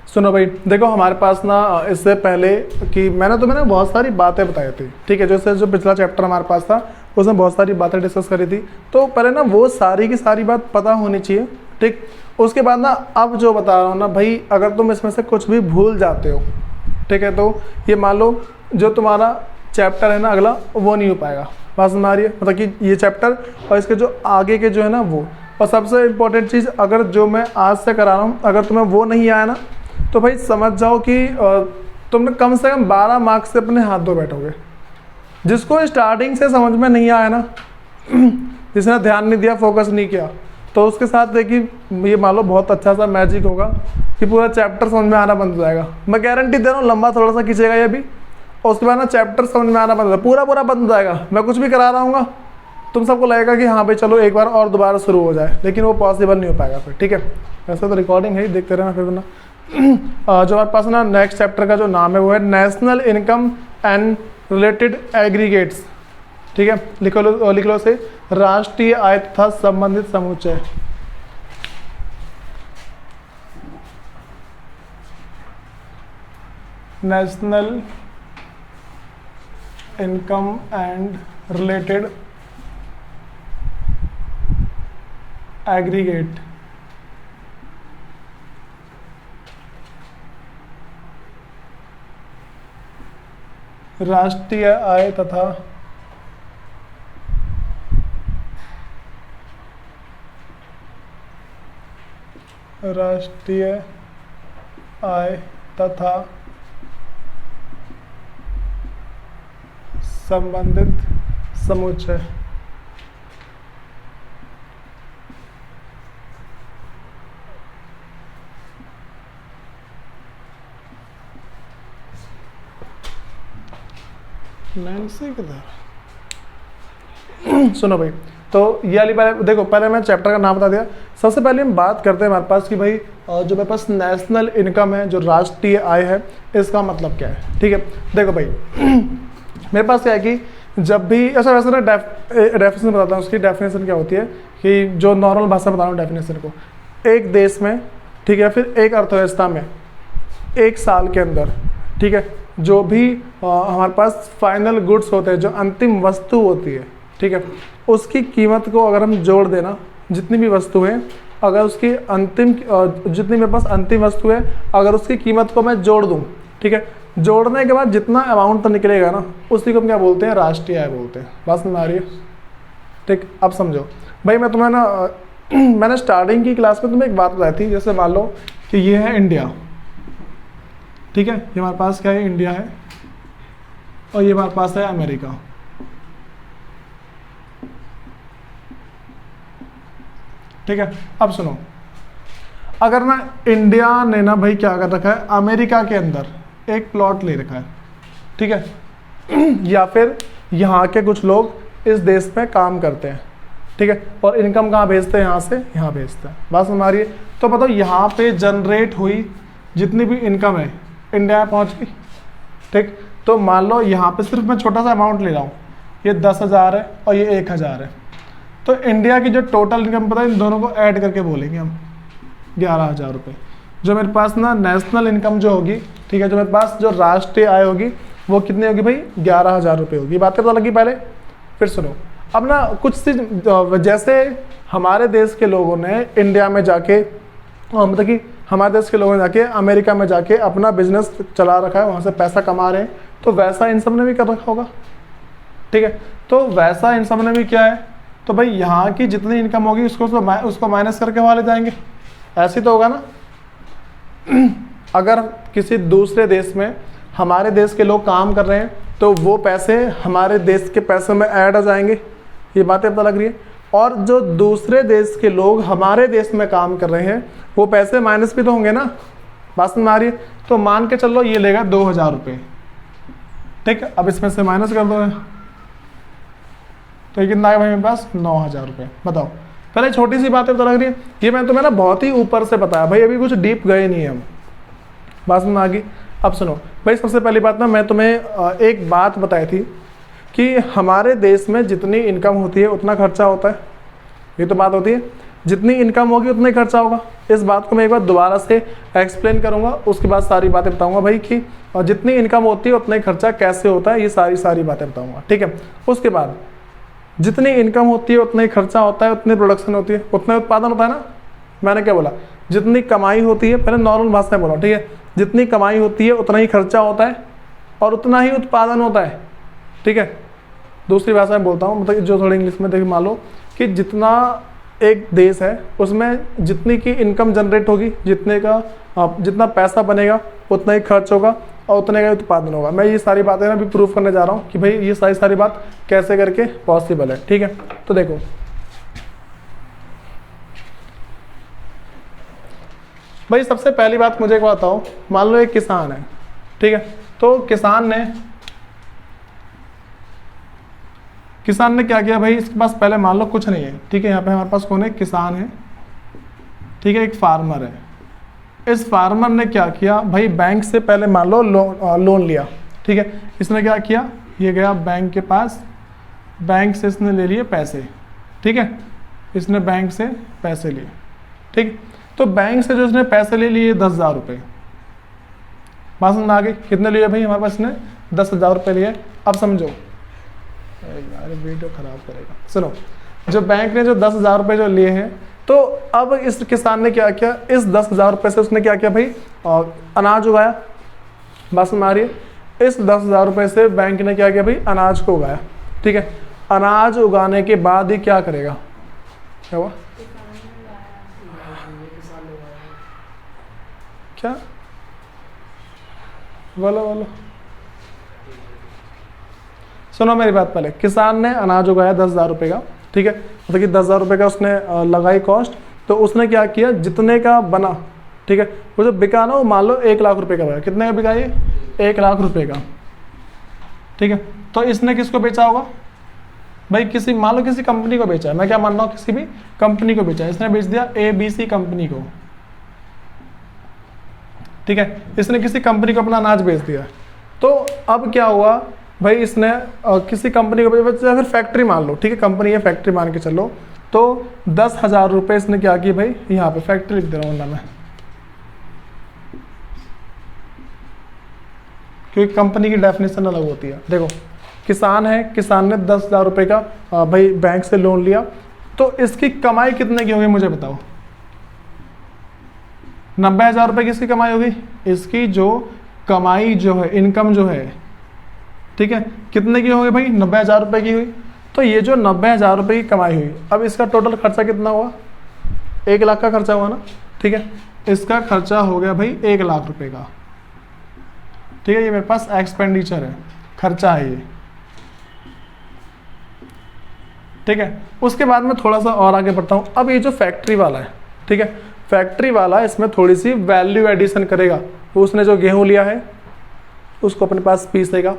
सुनो भाई, देखो हमारे पास ना इससे पहले कि मैंने बहुत सारी बातें बताई थी, ठीक है। जैसे जो पिछला चैप्टर हमारे पास था उसमें बहुत सारी बातें डिस्कस करी थी, तो पहले ना वो सारी की सारी बात पता होनी चाहिए, ठीक। उसके बाद ना अब जो बता रहा हूँ ना भाई, अगर तुम इसमें से कुछ भी भूल जाते हो, ठीक है, तो ये मान लो जो तुम्हारा चैप्टर है ना अगला, वो नहीं हो पाएगा। बात समझ आ रही है? मतलब कि ये चैप्टर और इसके जो आगे के जो है ना वो। और सबसे इम्पोर्टेंट चीज़, अगर जो मैं आज से करा रहा हूँ अगर तुम्हें वो नहीं आया ना, तो भाई समझ जाओ कि तुमने कम से कम 12 मार्क्स से अपने हाथ धो बैठोगे। जिसको स्टार्टिंग से समझ में नहीं आया ना, जिसने ध्यान नहीं दिया, फोकस नहीं किया, तो उसके साथ देखिए ये मान लो बहुत अच्छा सा मैजिक होगा कि पूरा चैप्टर समझ में आना बंद हो जाएगा। मैं गारंटी दे रहा हूँ, लंबा थोड़ा सा खींचेगा ये भी, और उसके बाद ना चैप्टर समझ में आना बंद हो जाएगा, पूरा बंद हो जाएगा। मैं कुछ भी करा रहा हूँ, तुम सबको लगेगा कि हाँ भाई चलो एक बार और दोबारा शुरू हो जाए, लेकिन वो पॉसिबल नहीं हो पाएगा फिर, ठीक है। वैसे तो रिकॉर्डिंग है, देखते रहना फिर ना। जो हमारे पास ना नेक्स्ट चैप्टर का जो नाम है वो है national income and related aggregates, ठीक है। लिख लो से राष्ट्रीय आय तथा संबंधित समुच्चय। National income and related aggregate, राष्ट्रीय आय तथा राष्ट्रीय आय तथा संबंधित समुच्चय। सुनो भाई, तो ये वाली पहले देखो, पहले मैं चैप्टर का नाम बता दिया। सबसे पहले हम बात करते हैं हमारे पास कि भाई जो मेरे पास नेशनल इनकम है, जो राष्ट्रीय आय है, इसका मतलब क्या है, ठीक है। देखो भाई मेरे पास क्या है कि जब भी ऐसा वैसे ना डेफिनेशन बताता हूँ, उसकी डेफिनेशन क्या होती है कि जो नॉर्मल भाषा बता रहा हूँ डेफिनेशन को, एक देश में, ठीक है, फिर एक अर्थव्यवस्था में एक साल के अंदर, ठीक है, जो भी हमारे पास फाइनल गुड्स होते हैं, जो अंतिम वस्तु होती है, ठीक है, उसकी कीमत को अगर हम जोड़ देना, जितनी भी वस्तु है, अगर उसकी अंतिम जितनी मेरे पास अंतिम वस्तु है, अगर उसकी कीमत को मैं जोड़ दूं, ठीक है, जोड़ने के बाद जितना अमाउंट तो निकलेगा ना, उसी को हम क्या बोलते हैं, राष्ट्रीय आय बोलते हैं। बात समझ आ रही है? ठीक, अब समझो भाई, मैं तुम्हें ना मैंने स्टार्टिंग की क्लास में तुम्हें एक बात बताई थी। जैसे मान लो कि ये है इंडिया, ठीक है, ये हमारे पास क्या है, इंडिया है, और ये हमारे पास है अमेरिका, ठीक है। अब सुनो, अगर ना इंडिया ने ना भाई क्या कर रखा है, अमेरिका के अंदर एक प्लॉट ले रखा है, ठीक है, या फिर यहाँ के कुछ लोग इस देश में काम करते हैं, ठीक है, और इनकम कहाँ भेजते हैं, यहाँ से यहाँ भेजते हैं। बात समझ आ रही है? तो बताओ यहाँ पे जनरेट हुई जितनी भी इनकम है इंडिया में पहुँच गई, ठीक। तो मान लो यहाँ पे सिर्फ मैं छोटा सा अमाउंट ले रहा हूँ, ये 10,000 है और ये 1,000 है, तो इंडिया की जो टोटल इनकम पता है, इन दोनों को ऐड करके बोलेंगे हम 11,000 रुपये। जो मेरे पास ना नेशनल इनकम जो होगी, ठीक है, जो मेरे पास जो राष्ट्रीय आय होगी वो कितनी होगी भाई, 11,000 रुपये होगी। बातें पता लगी पहले? फिर सुनो, अब ना कुछ चीज, जैसे हमारे देश के लोगों ने इंडिया में जाके, मतलब कि हमारे देश के लोगों ने जाके अमेरिका में जाके अपना बिजनेस चला रखा है, वहाँ से पैसा कमा रहे हैं, तो वैसा इन सब ने भी कर रखा होगा, ठीक है। तो वैसा इन सब ने भी क्या है, तो भाई यहाँ की जितनी इनकम होगी उसको माइनस करके वहाँ ले जाएंगे, ऐसे तो होगा ना। अगर किसी दूसरे देश में हमारे देश के लोग काम कर रहे हैं, तो वो पैसे हमारे देश के पैसों में ऐड हो जाएंगे, ये बातें पता लग रही है। और जो दूसरे देश के लोग हमारे देश में काम कर रहे हैं, वो पैसे माइनस भी तो होंगे ना। बात समझ आ रही है? तो मान के चलो ये लेगा 2,000 रुपये, ठीक है, अब इसमें से माइनस कर दो, तो ये कितना आएगा भाई मेरे पास, 9,000 रुपये। बताओ, पहले छोटी सी बातें पता लग रही है, ये मैं तुम्हें ना बहुत ही ऊपर से बताया भाई, अभी कुछ डीप गए नहीं हम। बात समझ आ गई? अब सुनो भाई, सबसे पहली बात ना मैं तुम्हें एक बात बताई थी कि हमारे देश में जितनी इनकम होती है उतना खर्चा होता है, ये तो बात होती है। जितनी इनकम होगी उतना ही खर्चा होगा। इस बात को मैं एक बार दोबारा से एक्सप्लेन करूंगा, उसके बाद सारी बातें बताऊंगा भाई कि और जितनी इनकम होती है उतना ही खर्चा कैसे होता है, ये सारी बातें बताऊंगा, ठीक है। उसके बाद जितनी इनकम होती है उतना ही खर्चा होता है, उतनी प्रोडक्शन होती है, उतना ही उत्पादन होता है ना। मैंने क्या बोला, जितनी कमाई होती है, पहले नॉर्मल भाषा में बोला, ठीक है। जितनी कमाई होती है उतना ही खर्चा होता है और उतना ही उत्पादन होता है, ठीक है। दूसरी भाषा में बोलता हूँ, मतलब जो थोड़ी इंग्लिश में देखिए, मान लो कि जितना एक देश है उसमें जितनी की इनकम जनरेट होगी, जितना पैसा बनेगा उतना ही खर्च होगा और उतने का उत्पादन होगा। मैं ये सारी बातें अभी प्रूफ करने जा रहा हूँ कि भाई ये सारी बात कैसे करके पॉसिबल है, ठीक है। तो देखो, भाई सबसे पहली बात मुझे एक बताओ, मान लो एक किसान है, ठीक है। तो किसान ने क्या किया भाई, इसके पास पहले मान लो कुछ नहीं है, ठीक है। यहाँ पे हमारे पास कौन है, किसान है, ठीक है, एक फार्मर है। इस फार्मर ने क्या किया भाई, बैंक से पहले मान लो लोन लिया, ठीक है। इसने क्या किया, ये गया बैंक के पास, बैंक से इसने ले लिए पैसे, ठीक है। इसने बैंक से पैसे लिए, ठीक। तो बैंक से जो इसने पैसे ले लिए 10,000 रुपये, बात समझ में आ गई। कितने लिए भाई हमारे पास, इसने 10,000 रुपये लिए। अब समझो यार, वीडियो खराब करेगा, सुनो। जो बैंक ने जो 10,000 रुपये जो लिए हैं, तो अब इस किसान ने क्या किया, इस 10,000 रुपये से उसने क्या किया भाई, अनाज उगाया। बात समझ में आ रही है। इस 10,000 रुपये से बैंक ने क्या किया भाई, अनाज को उगाया, ठीक है। अनाज उगाने के बाद ही क्या करेगा, क्या हुआ, क्या बोलो सुनो मेरी बात। पहले किसान ने अनाज उगाया 10,000 रुपये का, ठीक है। मतलब कि 10,000 रुपये का उसने लगाई कॉस्ट। तो उसने क्या किया, जितने का बना, ठीक है, वो जो बिका ना, वो मान लो 1,00,000 रुपये का बना। कितने का बिका ये, 1,00,000 रुपये का, ठीक है। तो इसने किसको बेचा होगा भाई, मान लो किसी कंपनी को बेचा है, मैं क्या मान रहा हूँ, किसी भी कंपनी को बेचा है। इसने बेच दिया ABC कंपनी को, ठीक है। इसने किसी कंपनी को अपना अनाज बेच दिया। तो अब क्या हुआ भाई, इसने किसी कंपनी को बेचा, फिर फैक्ट्री मान लो, ठीक है, कंपनी है, फैक्ट्री मान के चलो। तो 10,000 रुपये इसने क्या किए भाई, यहाँ पे फैक्ट्री लिख दे रहा हूँ मैं, क्योंकि कंपनी की डेफिनेशन अलग होती है। देखो, किसान है, किसान ने 10,000 रुपये का भाई बैंक से लोन लिया। तो इसकी कमाई कितने की होगी मुझे बताओ, 90,000 रुपये की इसकी कमाई होगी। इसकी जो कमाई जो है, इनकम जो है, ठीक है, कितने की होगी भाई, 90,000 रुपये की हुई। तो ये जो 90,000 रुपये की कमाई हुई, अब इसका टोटल खर्चा कितना हुआ, 1,00,000 का खर्चा हुआ ना, ठीक है। इसका खर्चा हो गया भाई 1,00,000 रुपये का, ठीक है। ये मेरे पास एक्सपेंडिचर है, खर्चा है ये, ठीक है। उसके बाद में थोड़ा सा और आगे बढ़ता हूँ। अब ये जो फैक्ट्री वाला है, ठीक है, फैक्ट्री वाला इसमें थोड़ी सी वैल्यू एडिशन करेगा। उसने जो गेहूं लिया है उसको अपने पास पीसेगा,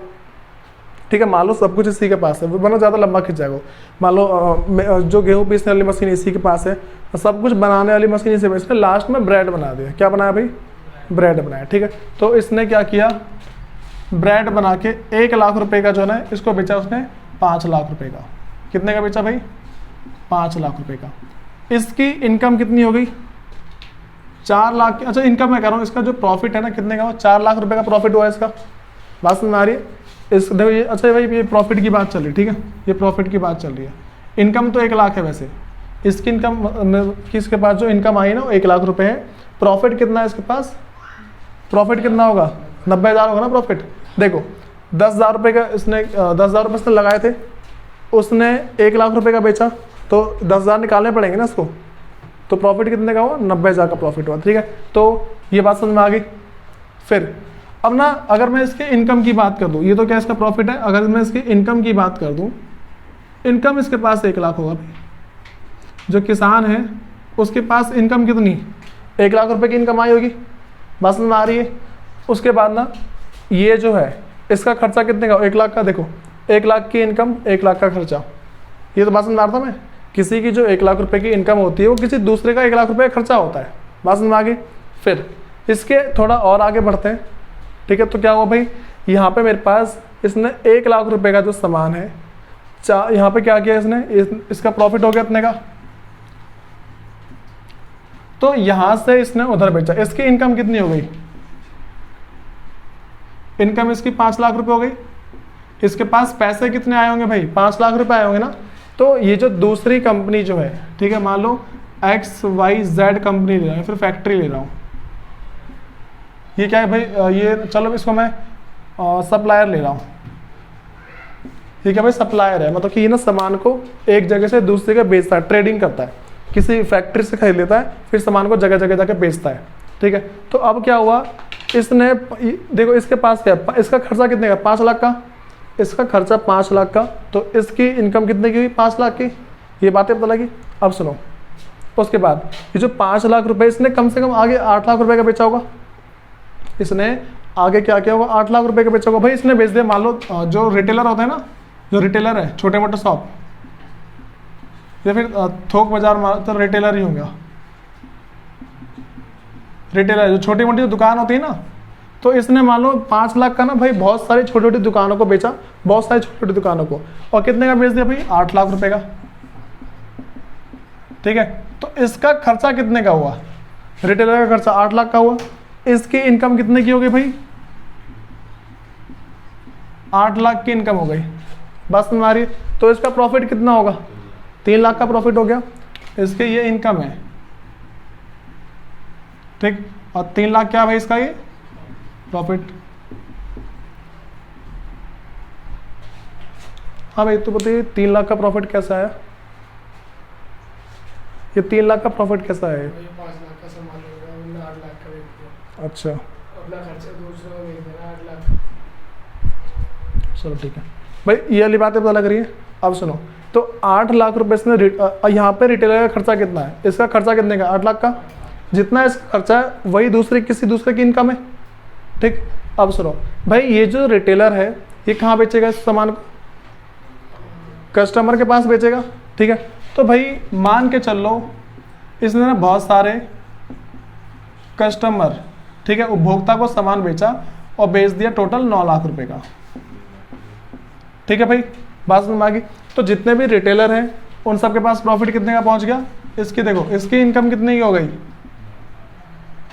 ठीक है। मान लो सब कुछ इसी के पास है, वरना ज़्यादा लंबा खिंच जाएगा। मान लो जो गेहूं पीसने वाली मशीन इसी के पास है, सब कुछ बनाने वाली मशीन इसी में, इसने लास्ट में ब्रेड बना दिया। क्या बनाया भाई, ब्रेड बनाया, ठीक है। तो इसने क्या किया, ब्रेड बना के 1,00,000 रुपये का जो है इसको बेचा उसने 5,00,000 रुपये का। कितने का बेचा भाई, 5,00,000 रुपये का। इसकी इनकम कितनी हो गई, 4,00,000। अच्छा, इनकम मैं कह रहा हूँ, इसका जो प्रॉफिट है ना, कितने का, 4,00,000 रुपये का प्रॉफिट हुआ इसका। बात समझ में आ रही है। इस देखो ये, अच्छा भाई ये प्रॉफिट की बात चल रही है, ठीक है, ये प्रॉफिट की बात चल रही है। इनकम तो 1,00,000 है वैसे, इसकी इनकम किसके पास जो इनकम आई ना वो 1,00,000 रुपये है। प्रॉफिट कितना है इसके पास, प्रॉफिट कितना होगा, 90,000 होगा ना प्रॉफिट। देखो 10,000 रुपये का इसने 10,000 रुपये इसने लगाए थे, उसने 1,00,000 रुपये का बेचा, तो 10,000 निकालने पड़ेंगे ना इसको। तो प्रॉफिट कितने का हुआ, 90,000 का प्रॉफिट हुआ, ठीक है। तो ये बात समझ में आ गई। फिर अब ना, अगर मैं इसके इनकम की बात कर दूं, ये तो क्या इसका प्रॉफिट है, अगर मैं इसकी इनकम की बात कर दूं, इनकम इसके पास 1,00,000 होगा भाई। जो किसान है उसके पास इनकम कितनी, 1,00,000 रुपये की इनकम आई होगी। बात समझ में आ रही है। उसके बाद ना, ये जो है इसका खर्चा कितने का, 1,00,000 का। देखो 1,00,000 की इनकम, 1,00,000 का खर्चा। ये तो बात समझ में आ रहा था मैं, किसी की जो 1,00,000 रुपये की इनकम होती है वो किसी दूसरे का 1,00,000 रुपये खर्चा होता है। बात समझ में आ गई। फिर इसके थोड़ा और आगे बढ़ते हैं, ठीक है। तो क्या हुआ भाई, यहाँ पे मेरे पास इसने 1,00,000 रुपये का जो सामान है, यहाँ पे क्या किया इसने, इसका प्रॉफिट हो गया इतने का, तो यहां से इसने उधर बेचा, इसकी इनकम कितनी हो गई? इनकम इसकी 5 लाख रुपए हो गई। इसके पास पैसे कितने आए होंगे भाई? 5 लाख रुपए आए होंगे ना। तो ये जो दूसरी कंपनी जो है, ठीक है, मान लो XYZ कंपनी ले रहा हूँ, फिर फैक्ट्री ले रहा हूँ, ये क्या है भाई? ये चलो इसको मैं सप्लायर ले रहा हूँ। ये क्या भाई? सप्लायर है, मतलब कि ये ना सामान को एक जगह से दूसरी जगह बेचता है, ट्रेडिंग करता है, किसी फैक्ट्री से खरीद लेता है, फिर सामान को जगह जगह जाके बेचता है, ठीक है। तो अब क्या हुआ, इसने देखो इसके पास क्या है, इसका खर्चा कितने का? 5 लाख का। इसका खर्चा 5 लाख का, तो इसकी इनकम कितने की हुई? 5 लाख की। ये बातें पता लगी। अब सुनो, उसके बाद ये जो 5 लाख रुपए इसने कम से कम आगे 8 लाख रुपए का बेचा होगा। इसने आगे क्या किया होगा? 8 लाख रुपए का बेचा होगा। भाई इसने बेच दिया, मान लो जो रिटेलर होता है ना, जो रिटेलर है, छोटे मोटे शॉप या फिर थोक बाजार, तो रिटेलर ही होगा। रिटेलर जो छोटी मोटी दुकान होती है ना, तो इसने मान लो 5 लाख का ना भाई बहुत सारी छोटी छोटी दुकानों को बेचा, बहुत सारी छोटी छोटी दुकानों को, और कितने का बेच दिया भाई? 8 लाख रुपए का, ठीक है। तो इसका खर्चा कितने का हुआ? रिटेलर का खर्चा 8 लाख का हुआ। इसकी इनकम कितने की हो गई भाई? 8 लाख की इनकम हो गई। बस हमारी, तो इसका प्रॉफिट कितना होगा? 3 लाख का प्रॉफिट हो गया। इसके ये इनकम है, ठीक, और 3 लाख क्या भाई इसका ये प्रॉफिट। हाँ भाई, तो बताइए 3 लाख का प्रॉफिट कैसा आया? ये 3 लाख का प्रॉफिट कैसा है? 5 लाख का सामान होगा, उन्होंने 8 लाख का बेच दिया। अच्छा, अपना खर्चा दूसरों को बेच देना 8 लाख। चलो ठीक है भाई, ये वाली बातें पता लग रही है। अब सुनो, तो 8 लाख रुपए इसने यहाँ पे रिटेलर का खर्चा कितना है? इसका खर्चा कितने का? 8 लाख का। जितना इसका खर्चा है वही किसी दूसरे की इनकम है, ठीक। अब सुनो भाई, ये जो रिटेलर है ये कहाँ बेचेगा इस सामान को? कस्टमर के पास बेचेगा, ठीक है। तो भाई मान के चल लो, इसने ना बहुत सारे कस्टमर, ठीक है, उपभोक्ता को सामान बेचा और बेच दिया टोटल 9 लाख रुपए का, ठीक है भाई, बात समझ में आ गई। तो जितने भी रिटेलर हैं उन सबके पास प्रॉफिट कितने का पहुंच गया? इसकी देखो, इसकी इनकम कितनी की हो गई?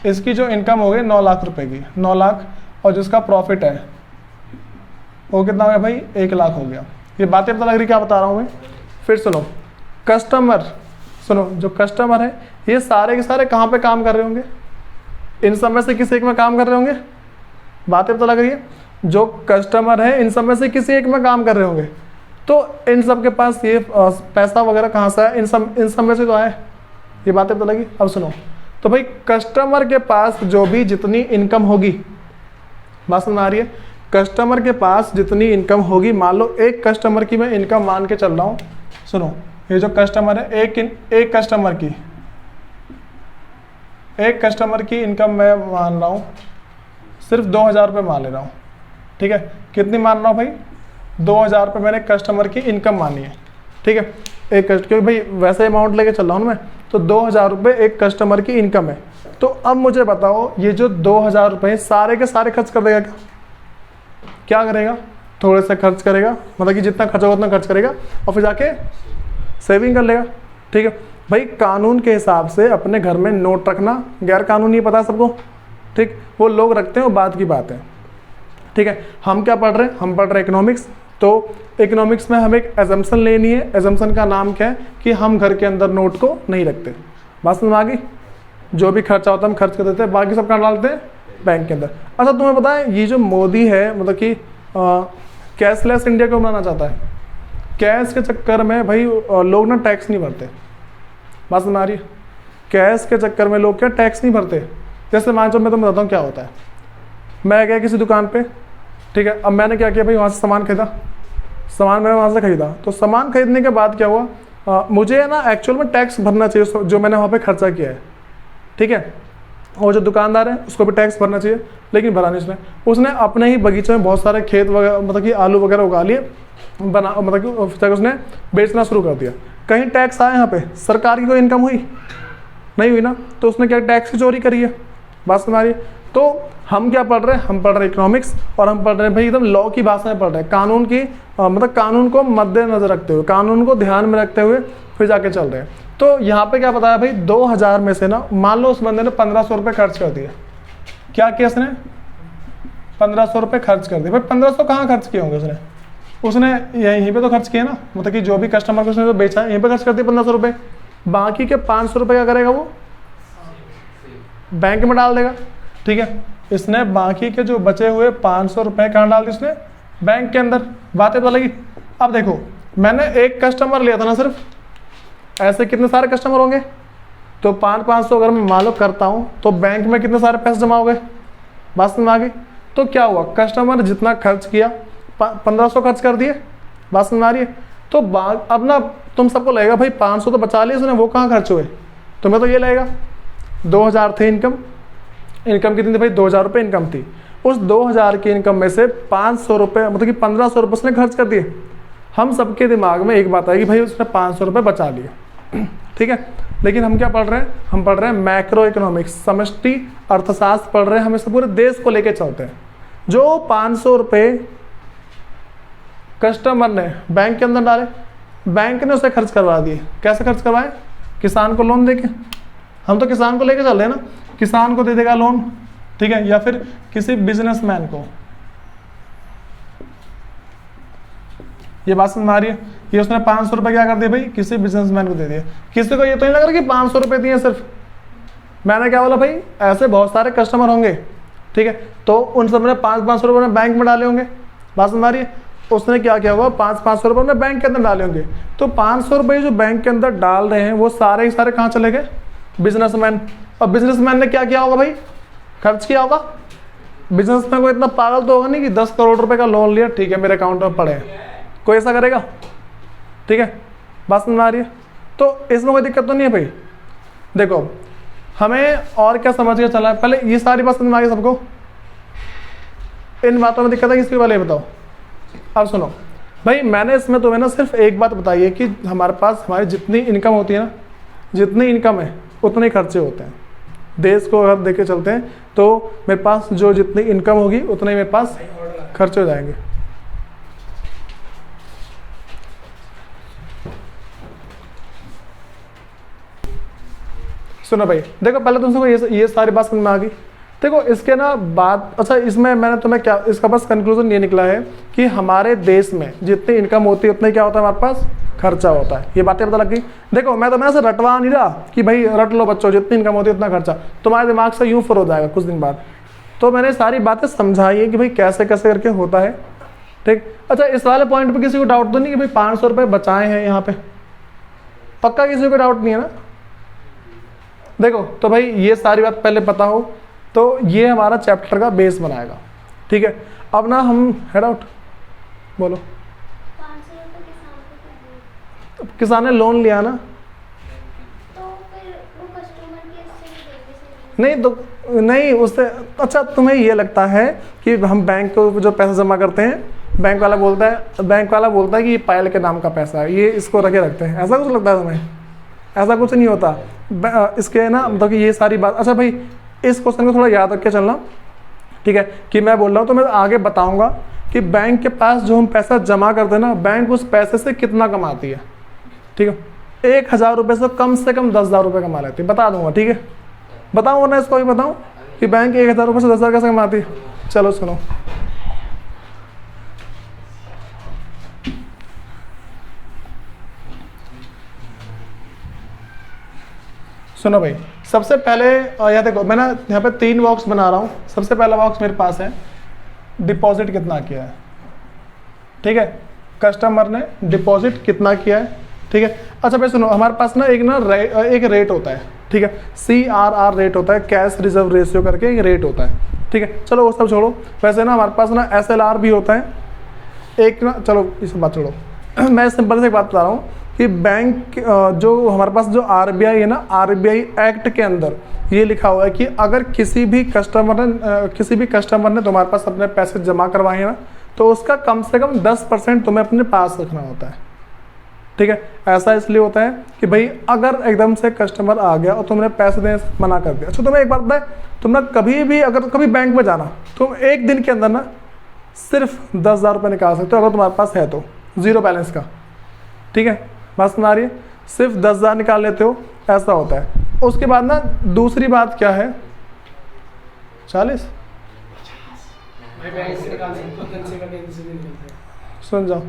इसकी जो इनकम हो गई 9 लाख रुपए की, 9 लाख, और जिसका प्रॉफिट है वो कितना हो गया भाई? 1 लाख हो गया। ये बातें पता लग रही क्या बता रहा हूँ मैं? फिर सुनो, कस्टमर, सुनो, जो कस्टमर है ये सारे के सारे कहाँ पे काम कर रहे होंगे? इन सब में से किसी एक में काम कर रहे होंगे। बातें पता लग रही है? जो कस्टमर है इन सब में से किसी एक में काम कर रहे होंगे। तो इन सब के पास ये पैसा वगैरह कहाँ से आया? इन सब में से तो आए। ये बातें पता लगी। अब सुनो, तो भाई कस्टमर के पास जो भी जितनी इनकम होगी, बात समझ में आ रही है? कस्टमर के पास जितनी इनकम होगी, मान लो एक कस्टमर की मैं इनकम मान के चल रहा हूँ। सुनो, ये जो कस्टमर है, एक कस्टमर की इनकम मैं मान रहा हूँ सिर्फ 2000 रुपये मान ले रहा हूँ, ठीक है। कितनी मान रहा हूँ भाई? 2000 रुपये मैंने कस्टमर की इनकम मानी है, ठीक है। क्योंकि भाई वैसे अमाउंट लेके चल रहा हूँ मैं, तो 2000 रुपये एक कस्टमर की इनकम है। तो अब मुझे बताओ, ये जो 2000 रुपये सारे के सारे खर्च कर देगा क्या करेगा? थोड़े से खर्च करेगा, मतलब कि जितना खर्च होगा उतना खर्च करेगा, और फिर जाके सेविंग कर लेगा, ठीक है भाई। कानून के हिसाब से अपने घर में नोट रखना गैर कानूनी पता है सबको, ठीक। वो लोग रखते हैं, वो बात की बात है, ठीक है। हम क्या पढ़ रहे हैं? हम पढ़ रहे हैं इकोनॉमिक्स। तो इकोनॉमिक्स में हमें एक एजम्पशन लेनी है। एजम्पशन का नाम क्या है? कि हम घर के अंदर नोट को नहीं रखते। बात समझ में आ गई? जो भी खर्चा होता है हम खर्च कर देते हैं, बाकी सब कहाँ डालते हैं? बैंक के अंदर। अच्छा, तुम्हें पता है ये जो मोदी है, मतलब कि कैशलेस इंडिया क्यों बनाना चाहता है? कैश के चक्कर में भाई लोग ना टैक्स नहीं भरते। बात समझ में आ रही है? कैश के चक्कर में लोग क्या टैक्स नहीं भरते। जैसे मान लो मैं तुम्हें बताता हूँ क्या होता है। मैं गया किसी दुकान पे, ठीक है। अब मैंने क्या किया भाई, वहाँ से सामान खरीदा, सामान मैंने वहाँ से खरीदा। तो सामान खरीदने के बाद क्या हुआ, मुझे ना एक्चुअल में टैक्स भरना चाहिए जो मैंने वहाँ पे खर्चा किया है, ठीक है। और जो दुकानदार है उसको भी टैक्स भरना चाहिए, लेकिन भरा नहीं उसने अपने ही बगीचे में बहुत सारे खेत वगैरह, मतलब कि आलू वगैरह उगा लिए, मतलब कि उसने बेचना शुरू कर दिया। कहीं टैक्स आया यहाँ पे? सरकार की कोई इनकम हुई? नहीं हुई ना। तो उसने क्या टैक्स की चोरी करी है। बात समझ आ रही है? तो हम क्या पढ़ रहे हैं? हम पढ़ रहे हैं इकोनॉमिक्स, और हम पढ़ रहे हैं भाई एकदम लॉ की भाषा में पढ़ रहे हैं, कानून की मतलब कानून को मद्देनजर रखते हुए, कानून को ध्यान में रखते हुए फिर जाके चल रहे हैं। तो यहाँ पे क्या बताया भाई, 2000 में से ना मान लो उस बंदे ने 1500 रुपये खर्च कर दिए। क्या किया उसने, 1500 रुपये खर्च कर दिए। भाई 1500 कहाँ खर्च किए होंगे उसने यहीं पे तो खर्च किए ना, मतलब कि जो भी कस्टमर को उसने जो बेचा है यहीं पे खर्च कर दिए 1500 रुपये। बाकी के 500 रुपये क्या करेगा, वो बैंक में डाल देगा। ठीक है, इसने बाकी के जो बचे हुए 500 रुपये कहाँ डाल दिए उसने, बैंक के अंदर। बातें तो लगी। अब देखो मैंने एक कस्टमर लिया था ना सिर्फ, ऐसे कितने सारे कस्टमर होंगे, तो 500 अगर मैं मान लो करता हूँ तो बैंक में कितने सारे पैसे जमा हो गए, बात समझ में आ गई। तो क्या हुआ, कस्टमर जितना खर्च किया 1500 खर्च कर दिए, बात समझ में आ रही है। तो अब ना तुम सबको लगेगा भाई 500 तो बचा लिए उसने, वो कहाँ खर्च हुए, तुम्हें तो ये लगेगा 2000 थे इनकम कितनी थी भाई, 2000 रुपये इनकम थी। उस 2000 की इनकम में से 500 रुपये मतलब कि 1500 रुपये उसने खर्च कर दिए। हम सबके दिमाग में एक बात आएगी भाई उसने 500 रुपये बचा लिए। ठीक है, लेकिन हम क्या पढ़ रहे हैं, हम पढ़ रहे हैं मैक्रो इकोनॉमिक्स, समष्टि अर्थशास्त्र पढ़ रहे हैं, हम इसे पूरे देश को लेके चलते हैं। जो 500 रुपये कस्टमर ने बैंक के अंदर डाले, बैंक ने उसे खर्च करवा दिए। कैसे खर्च करवाए, किसान को लोन देके। हम तो किसान को लेके चल रहे हैं ना, किसान को दे देगा लोन, ठीक है, या फिर किसी बिजनेसमैन को। ये बात समझ में आ रही है, ये उसने 500 रुपये क्या कर दिए भाई, किसी बिजनेसमैन को दे दिए। किसी को ये तो नहीं लग रहा कि 500 रुपये दिए सिर्फ, मैंने क्या बोला भाई ऐसे बहुत सारे कस्टमर होंगे। ठीक है, तो उन सब ने 500 रुपये बैंक में डाले होंगे, बात समझ में आ रही है। उसने क्या किया होगा, 500 रुपये में बैंक के अंदर डाले होंगे। तो 500 रुपये जो बैंक के अंदर डाल रहे हैं वो सारे ही सारे कहाँ चले गए, बिजनेसमैन। और बिजनेसमैन ने क्या किया होगा भाई, खर्च किया होगा। बिजनेसमैन को इतना पागल तो होगा नहीं कि 10 करोड़ रुपए का लोन लिया, ठीक है मेरे अकाउंट में पड़े, कोई ऐसा करेगा। ठीक है, बात समझ में आ रही है। तो इसमें कोई दिक्कत तो नहीं है भाई। देखो हमें और क्या समझ के चला है, पहले ये सारी बात समझ में आ गई सबको, इन बातों में दिक्कत है किसकी वाले बताओ। अब सुनो भाई, मैंने इसमें तुम्हें ना सिर्फ एक बात बताई है कि हमारे पास हमारी जितनी इनकम होती है ना, जितनी इनकम है उतने खर्चे होते हैं। देश को अगर देख के चलते हैं तो मेरे पास जो जितनी इनकम होगी उतने ही मेरे पास खर्चे हो जाएंगे। सुनो भाई, देखो पहले तुम सबको ये सारी बात समझ में आ गई। देखो इसके ना बात, अच्छा इसमें मैंने तुम्हें क्या, इसका बस कंक्लूजन ये निकला है कि हमारे देश में जितनी इनकम होती है उतने क्या होता है हमारे पास खर्चा होता है। ये बातें पता लग गई। देखो मैं तो मैंने से रटवा नहीं रहा कि भाई रट लो बच्चों, जितनी इनकम होती है उतना खर्चा, तुम्हारे दिमाग से यूँ फर हो जाएगा कुछ दिन बाद। तो मैंने सारी बातें समझाई है कि भाई कैसे कैसे करके होता है। ठीक, अच्छा इस वाले पॉइंट पर किसी को डाउट तो नहीं कि भाई 500 रुपये बचाए हैं यहाँ पे, पक्का किसी को डाउट नहीं है ना। देखो तो भाई ये सारी बात पहले पता हो तो ये हमारा चैप्टर का बेस बनाएगा। ठीक है, अब ना हम हेड आउट बोलो। 500 रुपये किसान को क्या दें? किसान ने लोन लिया ना, तो फिर वो कस्टमर के इससे भी देंगे नहीं तो नहीं उससे। अच्छा तुम्हें ये लगता है कि हम बैंक को जो पैसा जमा करते हैं, बैंक वाला बोलता है कि ये पायल के नाम का पैसा है, ये इसको रखते हैं, ऐसा कुछ लगता है तुम्हें? ऐसा कुछ नहीं होता। इसके ना मतलब कि ये सारी बात, अच्छा भाई इस क्वेश्चन को थोड़ा याद रख के चलना। ठीक है, कि मैं बोल रहा हूँ तो मैं आगे बताऊंगा कि बैंक के पास जो हम पैसा जमा करते हैं ना, बैंक उस पैसे से कितना कमाती है। ठीक है, 1000 रुपये से कम 10,000 रुपये कमा लेती है, बता दूंगा। ठीक है, बताऊँ ना इसको भी बताऊँ कि बैंक 1000 रुपये से 10,000 कैसे कमाती है। चलो सुनो, सुनो भाई, सबसे पहले यहाँ देखो मैं ना यहाँ पे 3 बॉक्स बना रहा हूँ। सबसे पहला बॉक्स मेरे पास है डिपॉजिट कितना किया है। ठीक है, कस्टमर ने डिपॉजिट कितना किया है। ठीक है, अच्छा भाई सुनो, हमारे पास ना एक रेट होता है। ठीक है, CRR रेट होता है, कैश रिजर्व रेशियो करके एक रेट होता है। ठीक है, चलो वो सब छोड़ो। वैसे ना हमारे पास ना SLR भी होता है एक ना, चलो इस बात छोड़ो। मैं सिंपल से एक बात बता रहा हूँ कि बैंक जो हमारे पास जो RBI है ना, RBI एक्ट के अंदर ये लिखा हुआ है कि अगर किसी भी कस्टमर ने तुम्हारे पास अपने पैसे जमा करवाए हैं ना, तो उसका कम से कम 10% तुम्हें अपने पास रखना होता है। ठीक है, ऐसा इसलिए होता है कि भाई अगर एकदम से कस्टमर आ गया और तुमने पैसे देने से मना कर दिया। अच्छा तुम्हें एक बात बताए, तुम ना कभी बैंक में जाना, तुम एक दिन के अंदर ना सिर्फ 10,000 रुपये निकाल सकते हो अगर तुम्हारे पास है तो, 0 बैलेंस का। ठीक है, बात समझ आ रही है। सिर्फ 10,000 निकाल लेते हो, ऐसा होता है। उसके बाद ना दूसरी बात क्या है, 40 भाई बैंक से निकाल सकते हो, करेंसी का कहीं से भी निकलता है। सुन जाओ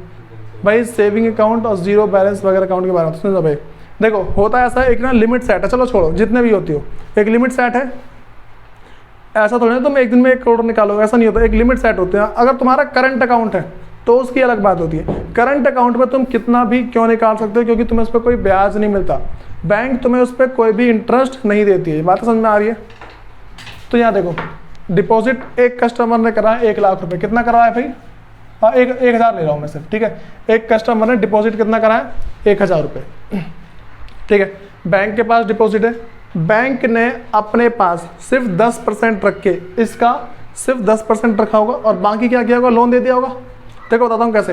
भाई, सेविंग अकाउंट और जीरो बैलेंस वगैरह अकाउंट के बारे में सुन जाओ भाई। देखो होता है ऐसा, एक ना लिमिट सेट है, चलो छोड़ो जितने भी होती हो, एक लिमिट सेट है। ऐसा थोड़ा ना तुम एक दिन में 1 करोड़ निकालोगे, ऐसा नहीं होता, एक लिमिट सेट होती है। अगर तुम्हारा करंट अकाउंट है तो उसकी अलग बात होती है। करंट अकाउंट में तुम कितना भी क्यों निकाल सकते हो, क्योंकि तुम्हें उस पर कोई ब्याज नहीं मिलता, बैंक तुम्हें उस पर कोई भी इंटरेस्ट नहीं देती है। बात समझ में आ रही है? तो यहाँ देखो, डिपॉजिट एक कस्टमर ने करा है 1 लाख रुपए। कितना करवाया भाई? हाँ, 1,000 ले रहा हूँ मैं सिर्फ, ठीक है। एक कस्टमर ने डिपॉजिट कितना करा है? 1,000 रुपये, ठीक है। बैंक के पास डिपॉजिट है, बैंक ने अपने पास सिर्फ 10% रख के इसका सिर्फ 10% रखा होगा और बाकी क्या किया होगा? लोन दे दिया होगा। देखो बताता हूँ कैसे।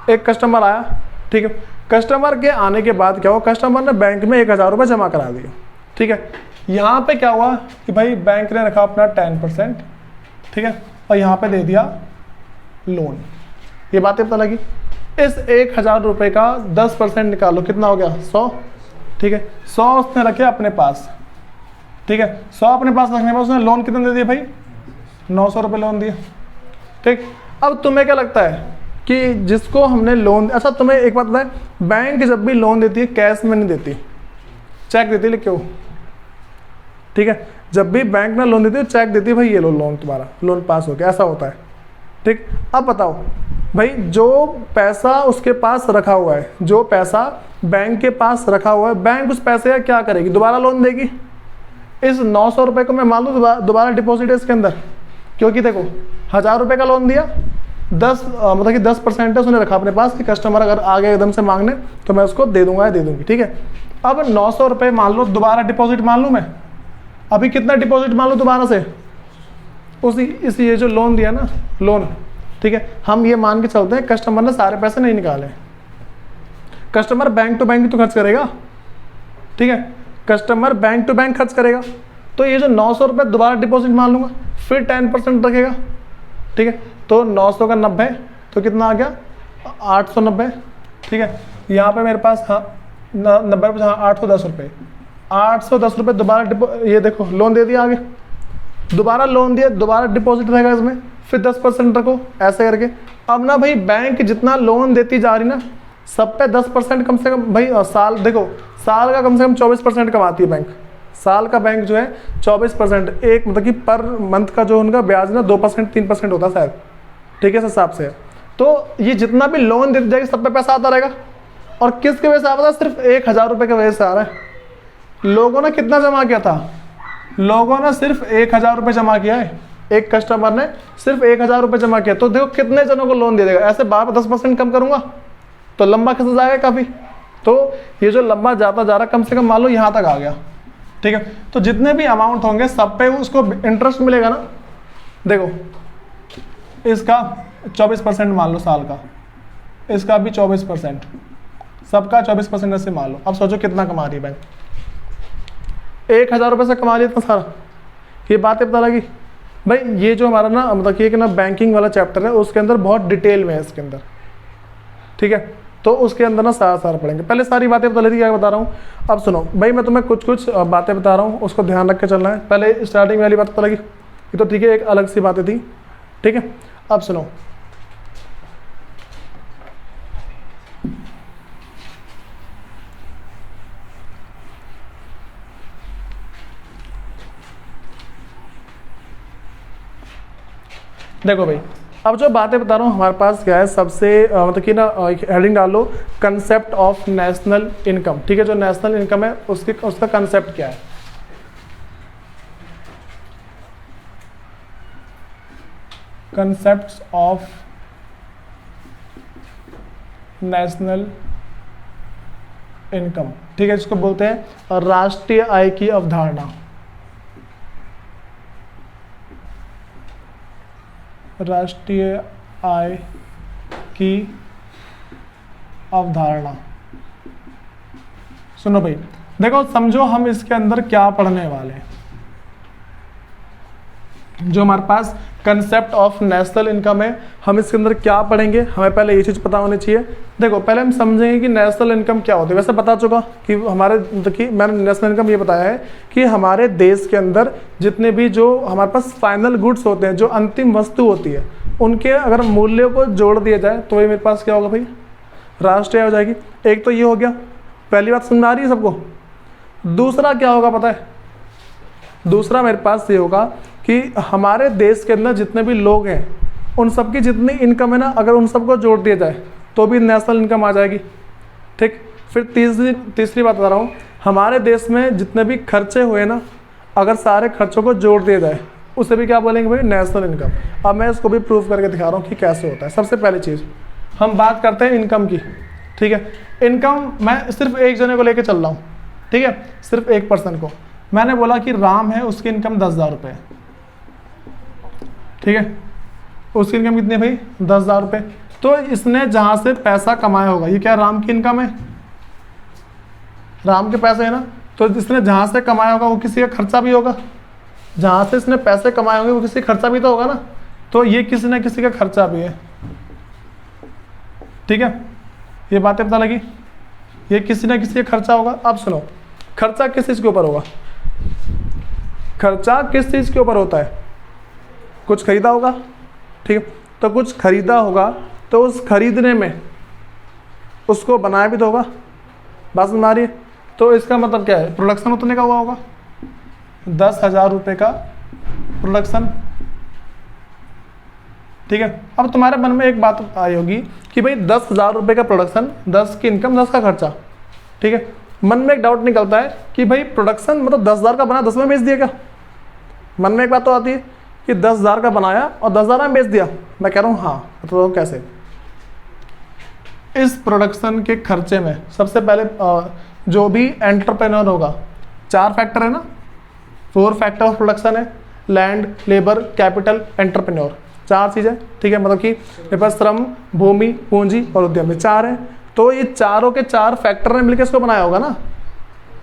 एक कस्टमर आया, ठीक है। कस्टमर के आने के बाद क्या हुआ? कस्टमर ने बैंक में 1,000 रुपये जमा करा दिए, ठीक है। यहाँ पे क्या हुआ कि भाई बैंक ने रखा अपना 10%, ठीक है, और यहाँ पे दे दिया लोन। ये बातें पता लगी? इस 1,000 रुपये का 10% निकालो, कितना हो गया? 100, ठीक है। 100 उसने रखे अपने पास, ठीक है। 100 अपने पास रखने पर उसने लोन कितना दे दिया भाई? 900 रुपये लोन दिया, ठीक। अब तुम्हें क्या लगता है कि जिसको हमने लोन, अच्छा तुम्हें एक बात बताए, बैंक जब भी लोन देती है कैश में नहीं देती, चेक देती है, लिख के हो, ठीक है। जब भी बैंक में लोन देती है चेक देती है, भाई ये लो लोन, तुम्हारा लोन पास हो गया, ऐसा होता है, ठीक। अब बताओ भाई, जो पैसा उसके पास रखा हुआ है, जो पैसा बैंक के पास रखा हुआ है, बैंक उस पैसे का क्या करेगी? दोबारा लोन देगी। इस 900 रुपये को मैं मान लूँ दोबारा डिपॉजिट है इसके अंदर, क्योंकि देखो 1,000 रुपये का लोन दिया, 10 मतलब कि 10% है उसने रखा अपने पास कि कस्टमर अगर आ गया एकदम से मांगने तो मैं उसको दे दूंगा या दे दूंगी, ठीक है। अब 900 रुपये मान लो दोबारा डिपॉजिट मान लूँ मैं, अभी कितना डिपॉजिट मान लो दोबारा से? उसी इस ये जो लोन दिया ना, लोन, ठीक है। हम ये मान के चलते हैं कस्टमर ने सारे पैसे नहीं निकाले, कस्टमर बैंक टू बैंक तो खर्च करेगा, ठीक है। कस्टमर बैंक टू बैंक खर्च करेगा, तो ये जो 900 रुपये दोबारा डिपॉजिट मान लूँगा, फिर 10% रखेगा, ठीक है। तो 900 का 90 तो कितना आ गया? 890, ठीक है। यहाँ पे मेरे पास हाँ 90 रुपये, हाँ 810 रुपये, 810 रुपये दोबारा ये देखो लोन दे दिया, आगे दोबारा लोन दिया, दोबारा डिपॉजिट रहेगा इसमें, फिर 10% रखो, ऐसे करके। अब ना भाई बैंक जितना लोन देती जा रही ना, सब पे 10% कम से कम भाई, साल देखो साल का कम से कम 24% कमाती है बैंक। साल का बैंक जो है 24%, एक मतलब कि पर मंथ का जो उनका ब्याज ना 2% 3% होता है शायद, ठीक है, इस हिसाब से। तो ये जितना भी लोन देती जाएगी सब पे पैसा आता रहेगा, और किसके वजह से आ रहा है? सिर्फ 1,000 रुपये की वजह से आ रहा है। लोगों ने कितना जमा किया था? लोगों ने सिर्फ 1,000 रुपये जमा किया है, एक कस्टमर ने सिर्फ 1,000 रुपये जमा किया, तो देखो कितने जनों को लोन दे देगा। ऐसे 10% कम करूंगा तो लंबा खिंच जाएगा काफ़ी। तो ये जो लंबा जाता जा रहा कम से कम मान लो यहाँ तक आ गया, ठीक है। तो जितने भी अमाउंट होंगे सब पे उसको इंटरेस्ट मिलेगा ना। देखो इसका 24% मान लो साल का, इसका भी 24%, सबका 24% ऐसे मान लो। अब सोचो कितना कमा रही है बैंक? 1,000 रुपये से कमा लिया इतना सारा। ये बातें पता लगी भाई? ये जो हमारा ना मतलब कि एक ना बैंकिंग वाला चैप्टर है, उसके अंदर बहुत डिटेल में है इसके अंदर, ठीक है। तो उसके अंदर ना सारा पढ़ेंगे। पहले सारी बातें बता लेती, क्या बता रहा हूँ। अब सुनो भाई, मैं तुम्हें कुछ बातें बता रहा हूँ, उसको ध्यान रख के चलना है। पहले स्टार्टिंग वाली बात पता लगी, ये तो ठीक है, एक अलग सी बातें थी, ठीक है। अब सुनो, देखो भाई, अब जो बातें बता रहा हूँ हमारे पास क्या है, सबसे मतलब कि ना हेडिंग डाल लो, कंसेप्ट ऑफ नेशनल इनकम, ठीक है। जो नेशनल इनकम है उसका कंसेप्ट क्या है? कंसेप्ट ऑफ नेशनल इनकम, ठीक है, जिसको बोलते हैं राष्ट्रीय आय की अवधारणा। राष्ट्रीय आय की अवधारणा। सुनो भाई, देखो समझो हम इसके अंदर क्या पढ़ने वाले हैं। जो हमारे पास कंसेप्ट ऑफ नेशनल इनकम है, हम इसके अंदर क्या पढ़ेंगे, हमें पहले ये चीज़ पता होनी चाहिए। देखो पहले हम समझेंगे कि नेशनल इनकम क्या होती है। वैसे बता चुका कि हमारे, देखिए मैंने नेशनल इनकम ये बताया है कि हमारे देश के अंदर जितने भी जो हमारे पास फाइनल गुड्स होते हैं, जो अंतिम वस्तु होती है, उनके अगर मूल्यों को जोड़ दिया जाए तो ये मेरे पास क्या होगा भाई, राष्ट्रीय हो जाएगी। एक तो ये हो गया, पहली बात समझ आ रही है सबको। दूसरा क्या होगा पता है, दूसरा मेरे पास ये होगा कि हमारे देश के अंदर जितने भी लोग हैं उन सबकी जितनी इनकम है ना, अगर उन सबको जोड़ दिया जाए तो भी नेशनल इनकम आ जाएगी। ठीक, फिर तीसरी बात बता रहा हूँ, हमारे देश में जितने भी खर्चे हुए ना, अगर सारे खर्चों को जोड़ दिया जाए उसे भी क्या बोलेंगे भाई, नेशनल इनकम। अब मैं इसको भी प्रूव करके दिखा रहा हूँ कि कैसे होता है। सबसे पहली चीज़ हम बात करते हैं इनकम की। ठीक है, इनकम मैं सिर्फ एक जने को लेके चल रहा हूँ, ठीक है, सिर्फ एक पर्सन को। मैंने बोला कि राम है, उसकी इनकम 10,000 रुपये है। ठीक है, उसकी इनकम कितनी है भाई, 10,000 रुपये। तो इसने जहाँ से पैसा कमाया होगा, ये क्या राम की इनकम है, राम के पैसे है ना, तो इसने जहाँ से कमाया होगा वो किसी का खर्चा भी होगा। जहाँ से इसने पैसे कमाए होंगे वो किसी का खर्चा भी तो होगा ना, तो ये किसी न किसी का खर्चा भी है। ठीक है, ये बातें पता लगी, ये किसी न किसी का खर्चा होगा। अब सुनो, खर्चा किस चीज़ के ऊपर होगा, खर्चा किस चीज़ के ऊपर होता है, कुछ खरीदा होगा। ठीक है, तो कुछ खरीदा होगा तो उस खरीदने में उसको बनाया भी तो होगा। बात समझ आ रही है? तो इसका मतलब क्या है, प्रोडक्शन उतने का हुआ होगा, 10,000 रुपये का प्रोडक्शन। ठीक है, अब तुम्हारे मन में एक बात आई होगी कि भाई 10,000 रुपये का प्रोडक्शन, 10 की इनकम, 10 का खर्चा। ठीक है, मन में एक डाउट निकलता है कि भाई प्रोडक्शन मतलब 10,000 का बना 10 में बेच दिया क्या। मन में एक बात तो आती है कि 10,000 का बनाया और 10,000 में बेच दिया। मैं कह रहा हूँ हाँ, तो कैसे। इस प्रोडक्शन के खर्चे में सबसे पहले जो भी एंटरप्रेन्योर होगा, 4 फैक्टर है ना, 4 फैक्टर ऑफ प्रोडक्शन है, लैंड, लेबर, कैपिटल, एंटरप्रेन्योर, 4 चीज़ें। ठीक है, मतलब कि मेरे पास श्रम, भूमि, पूंजी और उद्यम, 4 है। तो ये चारों के 4 फैक्टर ने मिलकर इसको बनाया होगा ना।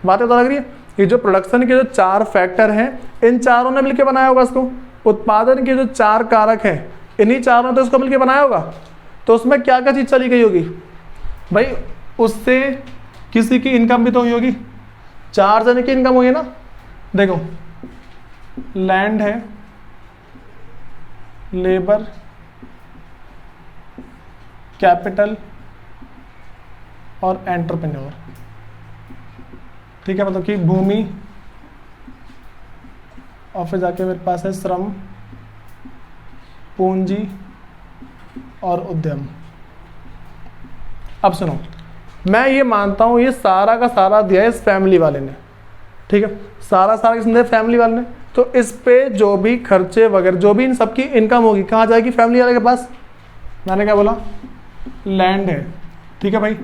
बातें तो लग रही है, ये जो प्रोडक्शन के जो 4 फैक्टर हैं, इन चारों ने मिलकर बनाया होगा इसको। उत्पादन के जो 4 कारक हैं, इन्हीं चारों ने तो इसको मिलकर बनाया होगा। तो उसमें क्या क्या चीज़ चली गई होगी भाई, उससे किसी की इनकम भी तो हुई होगी, 4 जने की इनकम हुई है ना। देखो, लैंड है, लेबर, कैपिटल और एंटरप्रेन्योर। ठीक है, मतलब कि भूमि, और फिर जाके मेरे पास है श्रम, पूंजी और उद्यम। अब सुनो, मैं ये मानता हूँ ये सारा का सारा दिया है इस फैमिली वाले ने। ठीक है, सारा किसने दिया, फैमिली वाले ने। तो इस पे जो भी खर्चे वगैरह, जो भी इन सबकी इनकम होगी, कहाँ जाएगी, फैमिली वाले के पास। मैंने क्या बोला, लैंड है। ठीक है भाई,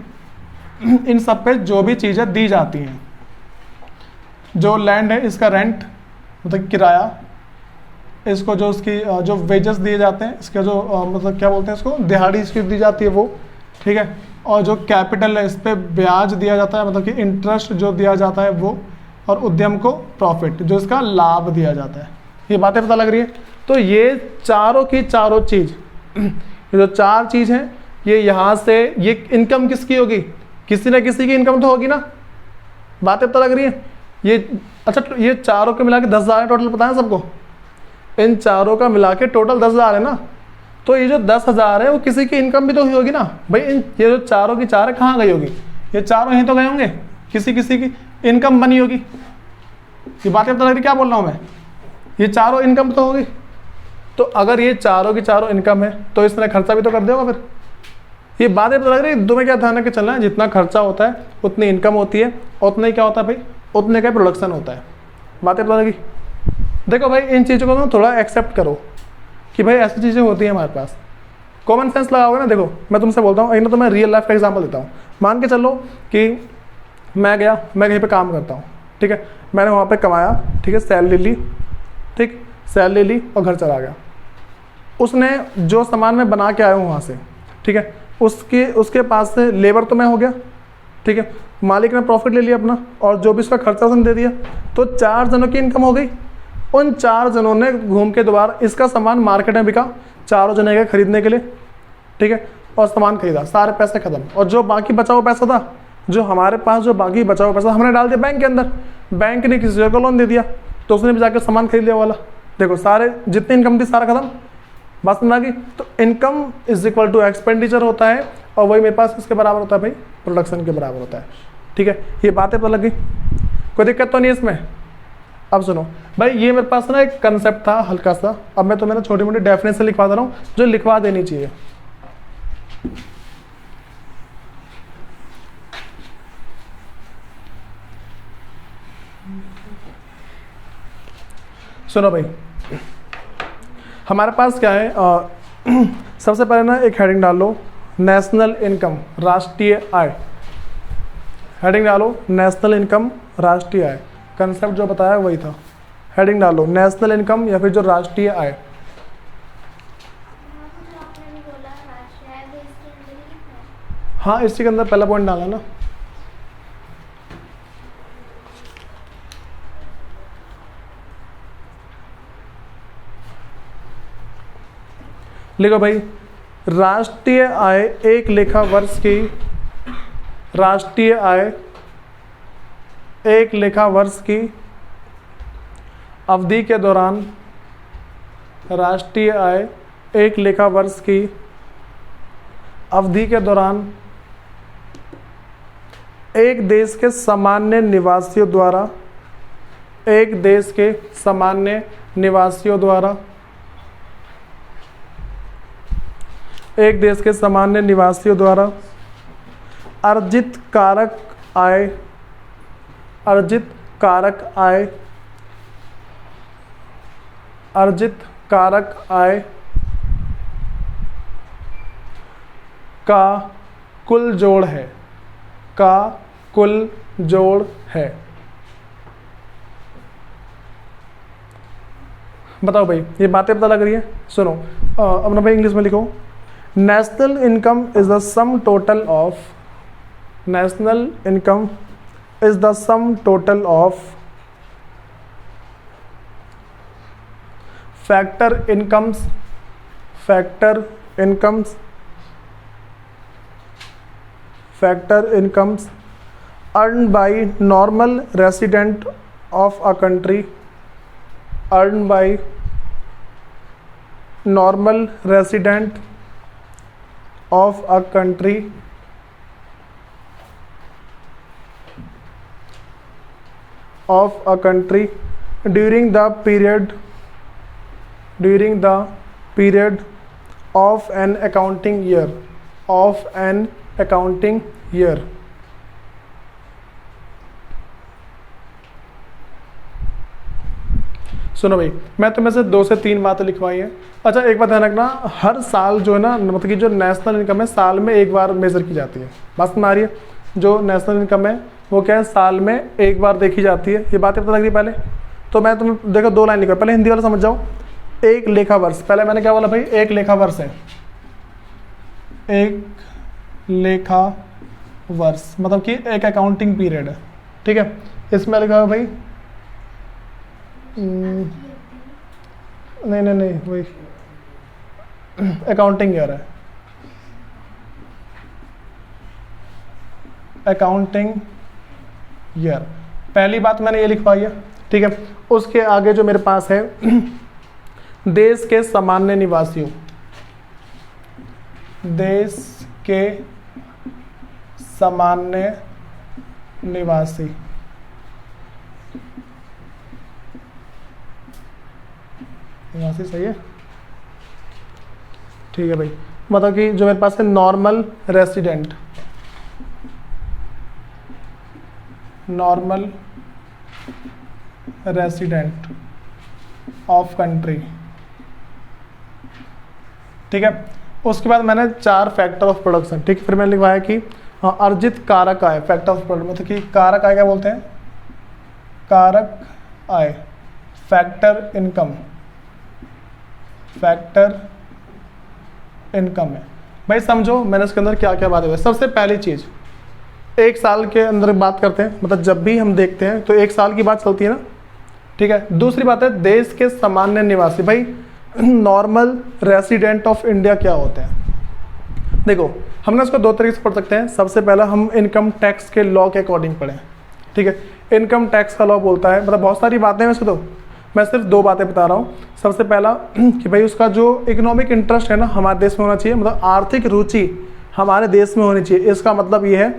इन सब पे जो भी चीज़ें दी जाती हैं, जो लैंड है इसका रेंट मतलब किराया, इसको जो उसकी जो वेजेस दिए जाते हैं, इसका जो मतलब क्या बोलते हैं इसको, दिहाड़ी इसकी दी जाती है वो। ठीक है, और जो कैपिटल है इस पर ब्याज दिया जाता है, मतलब कि इंटरेस्ट जो दिया जाता है वो, और उद्यम को प्रॉफिट, जो इसका लाभ दिया जाता है। ये बातें पता लग रही है। तो ये चारों की चारों चीज़, ये जो 4 चीज़ हैं, ये यहाँ से ये इनकम किसकी होगी, किसी न किसी की इनकम तो होगी ना। बातें पता लग रही है। ये अच्छा, ये चारों के मिला के 10,000 टोटल, पता है सबको, इन चारों का मिला के टोटल 10,000 है ना। तो ये जो 10,000 है वो किसी की इनकम भी तो हुई होगी ना भाई। ये जो चारों की 4 है कहाँ गई होगी, ये चारों यहीं तो गए होंगे, किसी की इनकम बनी होगी। ये बातें पता लग रही, क्या बोल रहा हूँ मैं, ये चारों इनकम तो होगी। तो अगर ये चारों की चारों इनकम है तो इसने खर्चा भी तो कर देगा फिर। ये बातें पता लग रही, तुम्हें क्या ध्यान रख के चलना है, जितना खर्चा होता है उतनी इनकम होती है, उतना ही क्या होता है भाई, उतने का प्रोडक्शन होता है। बातें पता लगी। देखो भाई, इन चीज़ों को ना थोड़ा एक्सेप्ट करो कि भाई ऐसी चीज़ें होती हैं हमारे पास। कॉमन सेंस लगाओगे ना। देखो मैं तुमसे बोलता हूँ, एक ना तो मैं रियल लाइफ का एग्जांपल देता हूँ। मान के चलो कि मैं कहीं पे काम करता हूँ। ठीक है, मैंने वहाँ पे कमाया, ठीक है, सैलरी ली, ठीक, सैलरी ली और घर चला गया। उसने जो सामान मैं बना के आया हूँ वहाँ से, ठीक है, उसके पास से लेबर तो मैं हो गया, ठीक है, मालिक ने प्रॉफिट ले लिया अपना, और जो भी उसका खर्चा उसने दे दिया। तो 4 जनों की इनकम हो गई। उन 4 जनों ने घूम के दोबारा इसका सामान मार्केट में बिका, चारों जने गए खरीदने के लिए, ठीक है, और सामान खरीदा, सारे पैसे खत्म, और जो बाकी बचा हुआ पैसा था, जो हमारे पास जो बाकी बचा हुआ पैसा हमने डाल दिया बैंक के अंदर, बैंक ने किसी को लोन दे दिया, तो उसने भी जाकर सामान खरीद लिया वाला। देखो सारे जितनी इनकम थी सारा खत्म, बात समझ आ गई। तो income is equal to expenditure होता है, और वही मेरे पास इसके बराबर होता है भाई, प्रोडक्शन के बराबर होता है, ठीक है। ये बातें पता लग गई, कोई दिक्कत तो नहीं इसमें। अब सुनो भाई, ये मेरे पास ना एक कंसेप्ट था हल्का सा, अब मैं तुम्हें ना छोटी मोटी डेफिनेशन लिखवा दे रहा हूँ जो लिखवा देनी चाहिए। सुनो भाई, हमारे पास क्या है, सबसे पहले ना एक हेडिंग डाल लो, नेशनल इनकम, राष्ट्रीय आय। हेडिंग डालो नेशनल इनकम, राष्ट्रीय आय, कंसेप्ट जो बताया वही था। हेडिंग डालो नेशनल इनकम या फिर जो राष्ट्रीय आय। आपने भी बोला राष्ट्रीय आय भी इसके अंदर ही लिखना है। हाँ, इसी के अंदर पहला पॉइंट डाला ना। लिखो भाई, राष्ट्रीय आय एक लेखा वर्ष की, राष्ट्रीय आय एक लेखा वर्ष की अवधि के दौरान, राष्ट्रीय आय एक लेखा वर्ष की अवधि के दौरान एक देश के सामान्य निवासियों द्वारा, एक देश के सामान्य निवासियों द्वारा, एक देश के सामान्य निवासियों द्वारा अर्जित कारक आय, अर्जित कारक आय, अर्जित कारक आय का कुल जोड़ है, का कुल जोड़ है। बताओ भाई, ये बातें पता लग रही है? सुनो, अब ना भाई इंग्लिश में लिखो, national income is the sum total of, national income is the sum total of factor incomes, factor incomes, factor incomes earned by normal resident of a country, earned by normal resident of a country of a country during the period of an accounting year, of an accounting year। सुनो भाई, मैं तुम्हें से 2 से 3 बातें लिखवाई हैं। अच्छा, एक बात ध्यान रखना, हर साल जो है ना, मतलब कि जो नेशनल इनकम है साल में एक बार मेजर की जाती है। बात समझ आ रही है? जो नेशनल इनकम है वो क्या है, साल में एक बार देखी जाती है। ये बातें पता लग रही है पहले? तो मैं तुम्हें देखो 2 लाइन लिखा, पहले हिंदी वाला समझ जाओ। एक लेखा वर्ष, पहले मैंने क्या बोला भाई, एक लेखा वर्ष है, एक लेखा वर्ष मतलब कि एक अकाउंटिंग पीरियड है, ठीक है। इसमें लिखा है भाई नहीं नहीं नहीं, वही अकाउंटिंग ईयर है, अकाउंटिंग ईयर। पहली बात मैंने ये लिखवाई है, ठीक है। उसके आगे जो मेरे पास है, देश के सामान्य निवासियों, देश के सामान्य निवासी, निवासी सही है, ठीक है भाई। मतलब कि जो मेरे पास है normal resident, normal resident of country, ठीक है। उसके बाद मैंने 4 फैक्टर ऑफ प्रोडक्शन, ठीक है। फिर मैंने लिखवाया कि हाँ, अर्जित कारक आय, फैक्टर ऑफ प्रोडक्ट मतलब कि कारक आय क्या बोलते हैं, कारक आय, फैक्टर इनकम, फैक्टर इनकम है भाई। समझो मैंने इसके अंदर क्या क्या बातें हुई। सबसे पहली चीज़, एक साल के अंदर बात करते हैं, मतलब जब भी हम देखते हैं तो एक साल की बात चलती है ना, ठीक है। दूसरी बात है देश के सामान्य निवासी, भाई नॉर्मल रेसिडेंट ऑफ इंडिया क्या होते हैं? देखो हमने इसको दो तरीके से पढ़ सकते हैं। सबसे पहला हम इनकम टैक्स के लॉ के अकॉर्डिंग पढ़ें, ठीक है। इनकम टैक्स का लॉ बोलता है, मतलब बहुत सारी बातें हैं वैसे तो, मैं सिर्फ दो बातें बता रहा हूँ। सबसे पहला कि भाई उसका जो इकोनॉमिक इंटरेस्ट है ना हमारे देश में होना चाहिए, मतलब आर्थिक रुचि हमारे देश में होनी चाहिए। इसका मतलब ये है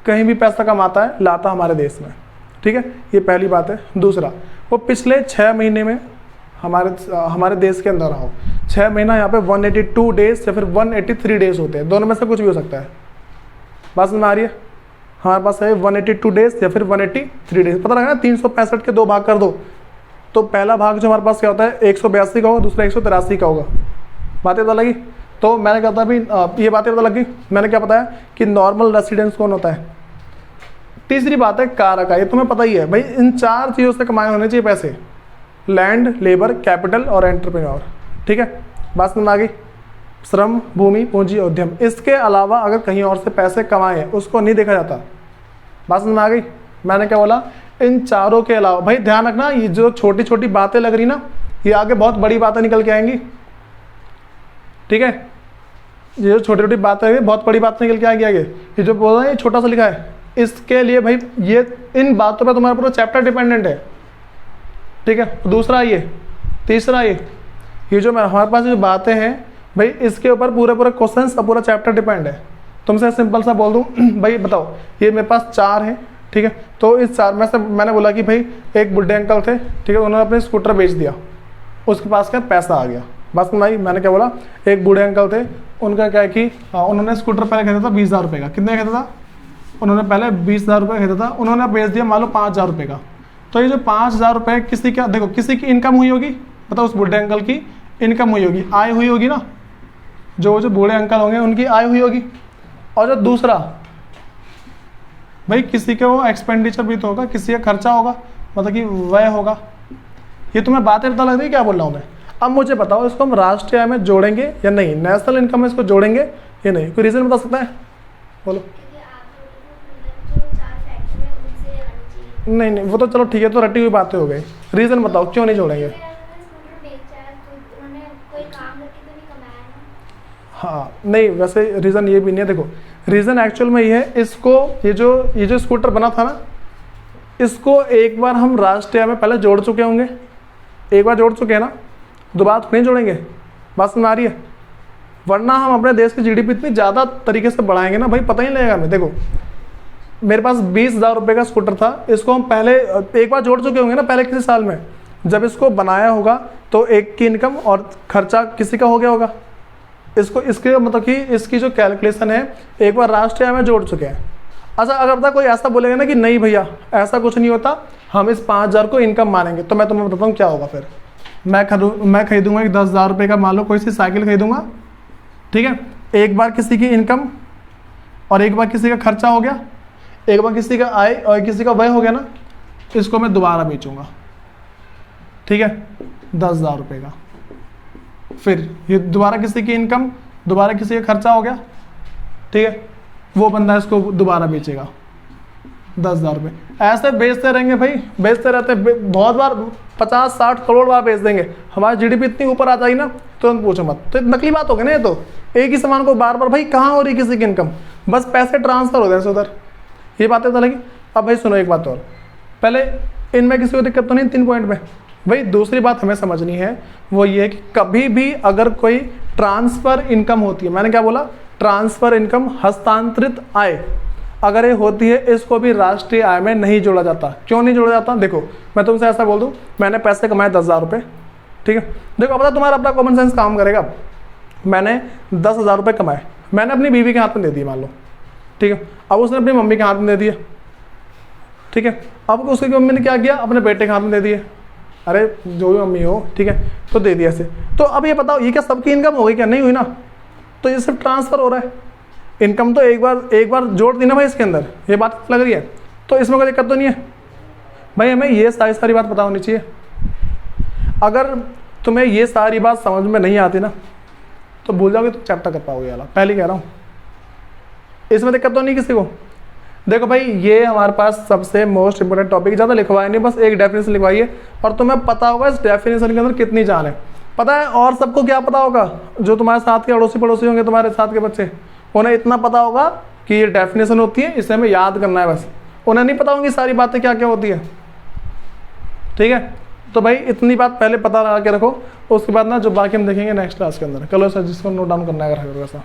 कहीं भी पैसा कमाता है लाता हमारे देश में, ठीक है, ये पहली बात है। दूसरा, वो पिछले 6 महीने में हमारे देश के अंदर आओ। 6 महीना यहाँ पे 182 डेज या फिर 183 डेज होते हैं, दोनों में से कुछ भी हो सकता है। बात समझ में आ रही है? हमारे पास है 182 डेज या फिर 183 डेज। पता लगा ना, 365 के 2 भाग कर दो तो पहला भाग जो हमारे पास क्या होता है 182 का होगा, दूसरा 183 का होगा। बातें पता लगी? तो मैंने कहा था अभी ये बातें पता लगी। मैंने क्या बताया कि नॉर्मल रेसिडेंस कौन होता है। तीसरी बात है कारक, ये तुम्हें पता ही है भाई, इन 4 चीज़ों से कमाए होने चाहिए पैसे, लैंड, लेबर, कैपिटल और एंटरप्रेन्योर, ठीक है। बात समझ में आ गई? श्रम, भूमि, पूंजी, उद्यम, इसके अलावा अगर कहीं और से पैसे कमाए उसको नहीं देखा जाता। बात समझ में आ गई? मैंने क्या बोला, इन चारों के अलावा। भाई ध्यान रखना, ये जो छोटी छोटी बातें लग रही ना, ये आगे बहुत बड़ी बातें निकल के आएंगी, ठीक है। ये जो छोटी छोटी बातें है बहुत बड़ी बातें निकल के आएंगी आगे। ये जो बोल रहा है ये छोटा सा लिखा है, इसके लिए भाई ये इन बातों पर तुम्हारा पूरा चैप्टर डिपेंडेंट है, ठीक है। दूसरा ये, तीसरा ये जो हमारे पास जो बातें हैं भाई, इसके ऊपर पूरे क्वेश्चंस का पूरा चैप्टर डिपेंड है। तुमसे सिंपल सा बोल दूं भाई बताओ, ये मेरे पास 4 है, ठीक है। तो इस 4 में से मैंने बोला कि भाई एक बुढ़े अंकल थे, ठीक है, उन्होंने अपने स्कूटर बेच दिया, उसके पास क्या पैसा आ गया। बस भाई मैंने क्या बोला, एक बूढ़े अंकल थे, उनका क्या है कि उन्होंने स्कूटर पहले खरीदा था 20,000 रुपये का। कितने खरीदा था? उन्होंने पहले 20,000 रुपये खरीदा था, उन्होंने बेच दिया मान लो 5,000 रुपये का। तो ये जो 5,000 रुपये किसी का, देखो किसी की इनकम हुई होगी, बताओ उस बूढ़े अंकल की इनकम हुई होगी, आय हुई होगी ना, जो बूढ़े अंकल होंगे उनकी आय हुई होगी। और जो दूसरा भाई किसी का वो एक्सपेंडिचर भी तो होगा, किसी का खर्चा होगा, मतलब कि व्यय होगा। ये तुम्हें बातें पता लग रही है क्या बोल रहा हूँ मैं? अब मुझे बताओ इसको हम राष्ट्रीय आय में जोड़ेंगे या नहीं, नेशनल इनकम में इसको जोड़ेंगे या नहीं? कोई रीज़न बता सकता है? बोलो। नहीं वो तो चलो ठीक है, तो रटी हुई बातें हो गई। रीज़न बताओ क्यों नहीं जोड़ेंगे? हाँ नहीं, वैसे रीज़न ये भी नहीं है। देखो रीज़न एक्चुअल में ये है, इसको ये जो स्कूटर बना था ना, इसको एक बार हम राष्ट्रीय आय में पहले जोड़ चुके होंगे, एक बार जोड़ चुके हैं ना, दोबारा तो नहीं जोड़ेंगे। बात समझ आ रही है? वरना हम अपने देश की जीडीपी इतनी ज़्यादा तरीके से बढ़ाएंगे ना भाई, पता ही नहीं लगेगा हमें। देखो मेरे पास 20,000 रुपये का स्कूटर था, इसको हम पहले एक बार जोड़ चुके होंगे ना पहले किसी साल में, जब इसको बनाया होगा तो एक की इनकम और खर्चा किसी का हो गया होगा। इसके मतलब कि इसकी जो कैलकुलेशन है एक बार राष्ट्रीय आय में जोड़ चुके हैं। अच्छा अगर कोई ऐसा बोलेगा ना कि नहीं भैया ऐसा कुछ नहीं होता, हम इस 5,000 को इनकम मानेंगे, तो मैं तुम्हें बताता हूँ क्या होगा। फिर मैं खरीदूंगा एक 10,000 रुपये का मान लो कोई सी साइकिल खरीदूंगा, ठीक है। एक बार किसी की इनकम और एक बार किसी का खर्चा हो गया, एक बार किसी का आय और किसी का व्यय हो गया ना, इसको मैं दोबारा बेचूंगा, ठीक है, 10,000 रुपये का। फिर ये दोबारा किसी की इनकम, दोबारा किसी का खर्चा हो गया, ठीक है, वो बंदा इसको दोबारा बेचेगा 10,000 रुपये। ऐसे बेचते रहेंगे भाई, बेचते रहते हैं, बहुत बार 50-60 करोड़ बार बेच देंगे, हमारी जीडीपी इतनी ऊपर आ जाएगी ना तुरंत पूछो मत। तो नकली बात हो गई ना ये, तो एक ही सामान को बार बार, भाई कहाँ हो रही किसी की इनकम, बस पैसे ट्रांसफर हो गए उधर, ये बातें तो लगी। अब भाई सुनो एक बात और, पहले इनमें किसी को दिक्कत तो नहीं 3 पॉइंट में। भाई दूसरी बात हमें समझनी है वो ये है कि कभी भी अगर कोई ट्रांसफ़र इनकम होती है, मैंने क्या बोला, ट्रांसफ़र इनकम, हस्तांतरित आय अगर ये होती है, इसको भी राष्ट्रीय आय में नहीं जोड़ा जाता। क्यों नहीं जोड़ा जाता? देखो मैं तुमसे ऐसा बोल दूं, मैंने पैसे कमाए 10,000 रुपये, ठीक है, देखो पता तुम्हारा अपना कॉमन सेंस काम करेगा। मैंने 10,000 रुपये कमाए, मैंने अपनी बीवी के हाथ में दे दिए मान लो, ठीक है, अब उसने अपनी मम्मी के हाथ में दे दिए, ठीक है, अब उसकी मम्मी ने क्या किया, अपने बेटे के हाथ में दे दिए, अरे जो भी मम्मी हो, ठीक है, तो दे दिया ऐसे। तो अब ये बताओ ये क्या सबकी इनकम हो गई? क्या नहीं हुई ना, तो ये सिर्फ ट्रांसफ़र हो रहा है। इनकम तो एक बार जोड़ दी ना भाई इसके अंदर, ये बात लग रही है, तो इसमें कोई दिक्कत तो नहीं है भाई। हमें ये सारी बात पता होनी चाहिए। अगर तुम्हें ये सारी बात समझ में नहीं आती ना तो भूल जाओगे, तो चैप्टर कर पाओगे वाला, पहले कह रहा हूँ, इसमें दिक्कत तो नहीं किसी को। देखो भाई ये हमारे पास सबसे मोस्ट इंपोर्टेंट टॉपिक, ज़्यादा लिखवाया नहीं, बस एक डेफिनेशन लिखवाई है और तुम्हें पता होगा इस डेफिनेशन के अंदर कितनी जान है। पता है और सबको क्या पता होगा, जो तुम्हारे साथ के अड़ोसी पड़ोसी होंगे, तुम्हारे साथ के बच्चे, उन्हें इतना पता होगा कि ये डेफिनेशन होती है, इसे हमें याद करना है बस। उन्हें नहीं पता होंगी सारी बातें क्या क्या होती है। ठीक है, तो भाई इतनी बात पहले पता लगा के रखो, उसके बाद ना जो बाकी हम देखेंगे नेक्स्ट क्लास के अंदर। कलो सर जिसको नोट डाउन करना है अगर वैसा।